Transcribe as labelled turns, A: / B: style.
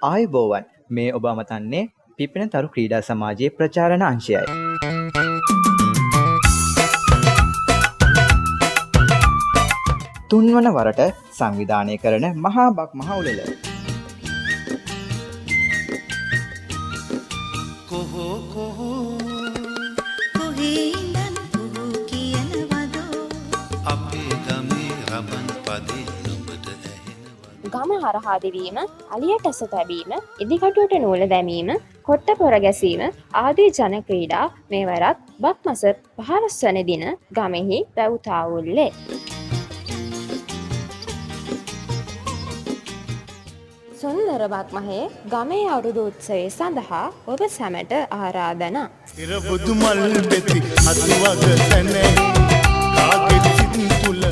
A: ආයුබෝවන් මේ ඔබ අමතන්නේ පිපෙන තරු ක්‍රීඩා සමාජයේ ප්‍රචාරණ අංශයයි. තුන්වන වරට සංවිධානය කරන මහා බක් මහ උළෙල.
B: ගම හරහා දිවීම, අලියට ඇස තැබීම, ඉදිකටුවට නූල දැමීම, කොට්ට පොර ගැසීම ආදී ජන ක්‍රීඩා මෙවරත් බක් මස 15 වන දින ගමෙහි රැවුතාවුල්ලේ. සුන්දර බක් මහේ ගමේ අවුරුදු උත්සවය සඳහා ඔබ සැමට ආරාධනා.
C: ඉර බුදු මල් බෙති අතුවග සැනේ කාගෙත් සිත් තුල